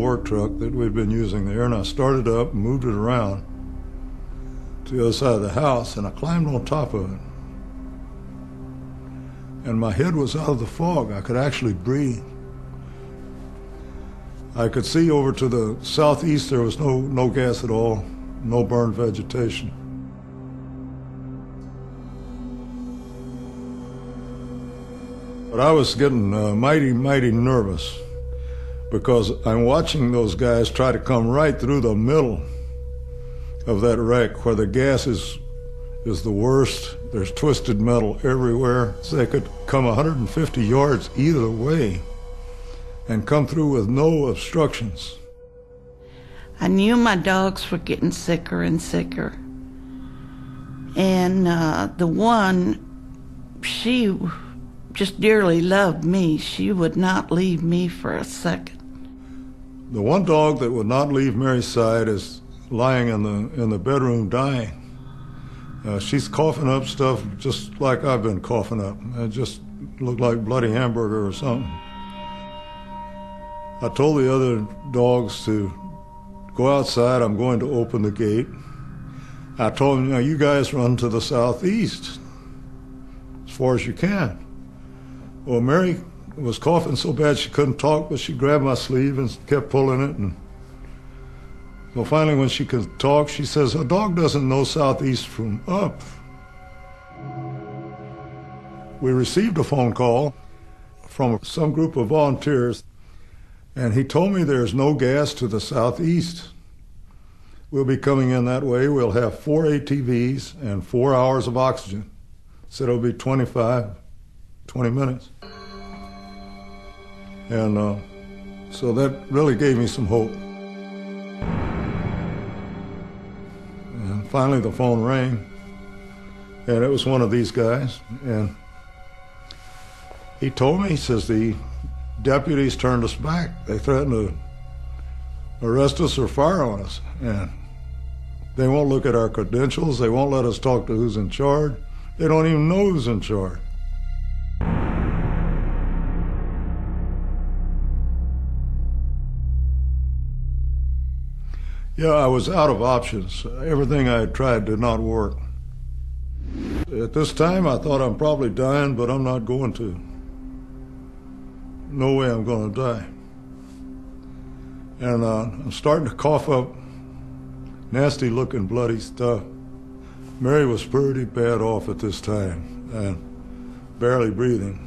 work truck that we'd been using there, and I started up and moved it around to the other side of the house, and I climbed on top of it. And my head was out of the fog. I could actually breathe. I could see over to the southeast. There was no gas at all, no burned vegetation. But I was getting mighty nervous, because I'm watching those guys try to come right through the middle of that wreck where the gas is the worst. There's twisted metal everywhere. So they could come 150 yards either way and come through with no obstructions. I knew my dogs were getting sicker and sicker. And the one, she just dearly loved me. She would not leave me for a second. The one dog that would not leave Mary's side is lying in the bedroom dying. She's coughing up stuff just like I've been coughing up. It just looked like bloody hamburger or something. I told the other dogs to go outside. I'm going to open the gate. I told them, you guys run to the southeast as far as you can. Well, Mary was coughing so bad she couldn't talk, but she grabbed my sleeve and kept pulling it. And well, finally, when she could talk, she says, a dog doesn't know southeast from up. We received a phone call from some group of volunteers, and he told me there's no gas to the southeast. We'll be coming in that way. We'll have 4 ATVs and 4 hours of oxygen. Said it'll be 20 minutes. And so that really gave me some hope. And finally the phone rang, and it was one of these guys, and he told me, he says, the deputies turned us back. They threatened to arrest us or fire on us, and they won't look at our credentials. They won't let us talk to who's in charge. They don't even know who's in charge. Yeah, I was out of options. Everything I had tried did not work. At this time, I thought I'm probably dying, but I'm not going to. No way I'm going to die. And I'm starting to cough up nasty looking bloody stuff. Mary was pretty bad off at this time and barely breathing.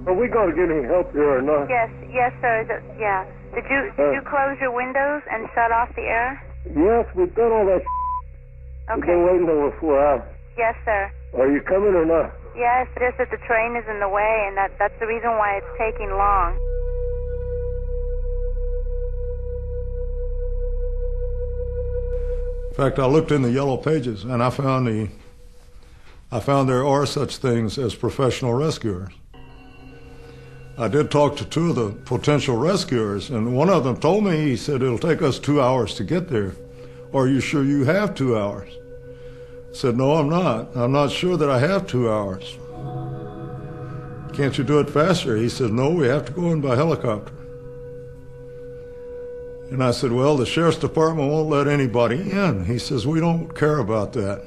Are we going to get any help here or not? Yes, sir. Yeah. Did you close your windows and shut off the air? Yes, we've done all that. Okay. We've been waiting over 4 hours. Yes, sir. Are you coming or not? Yes, just that the train is in the way, and that's the reason why it's taking long. In fact, I looked in the yellow pages, and I found there are such things as professional rescuers. I did talk to 2 of the potential rescuers, and one of them told me, he said, it'll take us 2 hours to get there. Are you sure you have 2 hours? I said, no, I'm not. I'm not sure that I have 2 hours. Can't you do it faster? He said, no, we have to go in by helicopter. And I said, well, the sheriff's department won't let anybody in. He says, we don't care about that.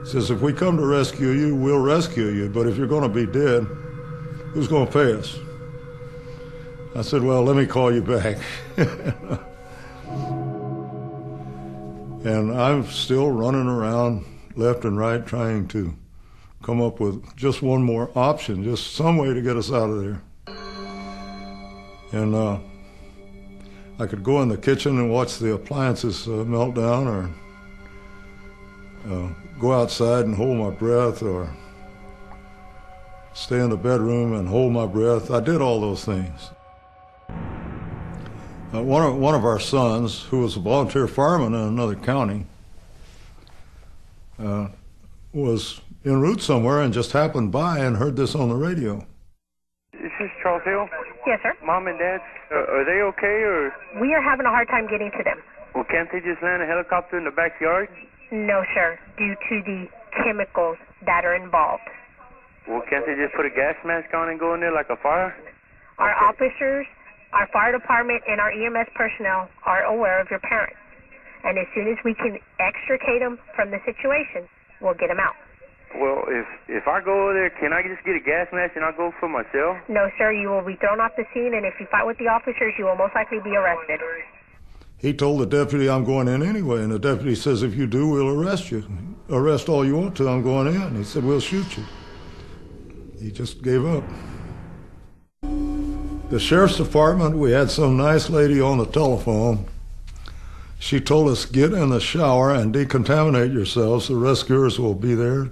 He says, if we come to rescue you, we'll rescue you, but if you're going to be dead, who's going to pay us? I said, well, let me call you back. And I'm still running around left and right trying to come up with just one more option, just some way to get us out of there. And I could go in the kitchen and watch the appliances melt down, or go outside and hold my breath, or stay in the bedroom and hold my breath. I did all those things. One of our sons, who was a volunteer fireman in another county, was en route somewhere and just happened by and heard this on the radio. This is Charles Hill. Yes, sir. Mom and Dad, are they okay, or? We are having a hard time getting to them. Well, can't they just land a helicopter in the backyard? No, sir, due to the chemicals that are involved. Well, can't they just put a gas mask on and go in there like a fire? Our officers Our fire department and our EMS personnel are aware of your parents. And as soon as we can extricate them from the situation, we'll get them out. Well, if I go over there, can I just get a gas mask and I'll go for myself? No, sir, you will be thrown off the scene, and if you fight with the officers, you will most likely be arrested. He told the deputy, I'm going in anyway, and the deputy says, if you do, we'll arrest you. Arrest all you want to, I'm going in. He said, we'll shoot you. He just gave up. The sheriff's department, we had some nice lady on the telephone. She told us, get in the shower and decontaminate yourselves. The rescuers will be there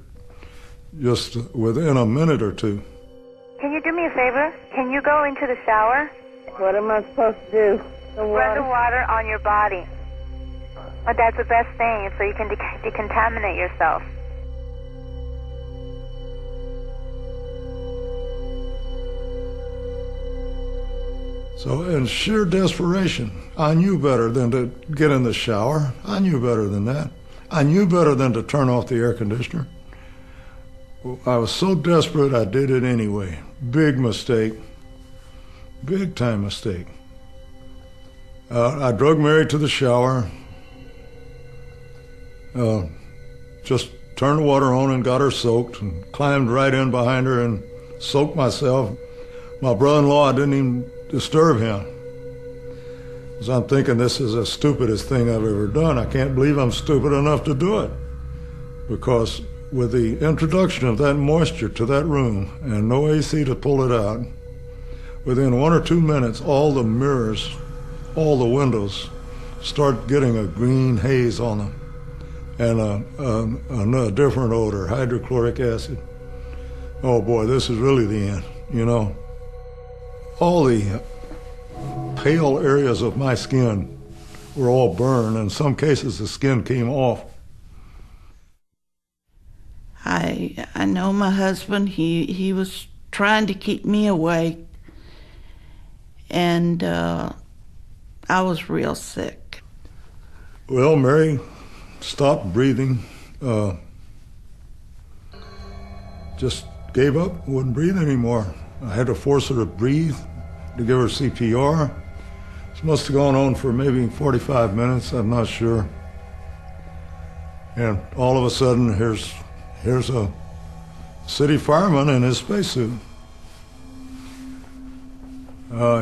just within a minute or two. Can you do me a favor? Can you go into the shower? What am I supposed to do? Run the water on your body. But that's the best thing, so you can decontaminate yourself. So in sheer desperation, I knew better than to get in the shower. I knew better than that. I knew better than to turn off the air conditioner. I was so desperate, I did it anyway. Big mistake. Big time mistake. I drug Mary to the shower, just turned the water on and got her soaked, and climbed right in behind her and soaked myself. My brother-in-law, I didn't even disturb him. Because I'm thinking this is the stupidest thing I've ever done. I can't believe I'm stupid enough to do it. Because with the introduction of that moisture to that room and no AC to pull it out, within 1 or 2 minutes, all the mirrors, all the windows start getting a green haze on them and a different odor, hydrochloric acid. Oh boy, this is really the end, you know. All the pale areas of my skin were all burned. In some cases, the skin came off. I know my husband, he was trying to keep me awake, and I was real sick. Well, Mary stopped breathing, just gave up, wouldn't breathe anymore. I had to force her to breathe, to give her CPR. This must have gone on for maybe 45 minutes, I'm not sure. And all of a sudden, here's a city fireman in his spacesuit.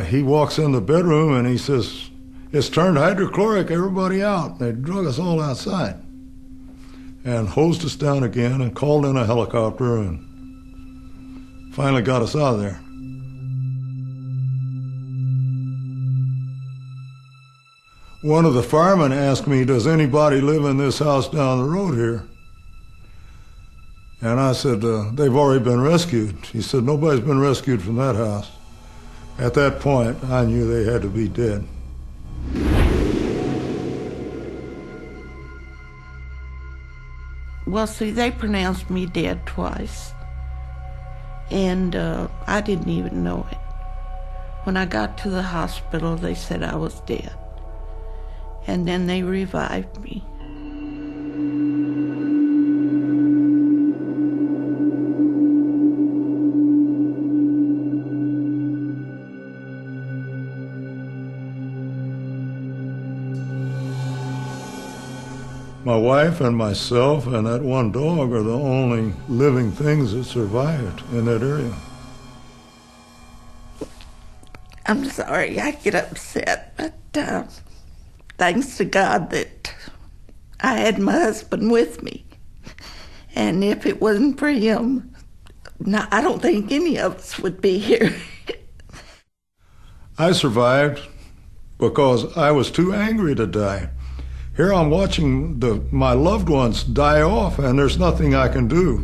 He walks in the bedroom and he says, it's turned hydrochloric, everybody out. They drug us all outside. And hosed us down again and called in a helicopter and finally got us out of there. One of the firemen asked me, does anybody live in this house down the road here? And I said, they've already been rescued. He said, nobody's been rescued from that house. At that point, I knew they had to be dead. Well, see, they pronounced me dead twice. And I didn't even know it. When I got to the hospital, they said I was dead. And then they revived me. My wife and myself and that one dog are the only living things that survived in that area. I'm sorry, I get upset, but thanks to God that I had my husband with me. And if it wasn't for him, no, I don't think any of us would be here. I survived because I was too angry to die. Here I'm watching my loved ones die off, and there's nothing I can do.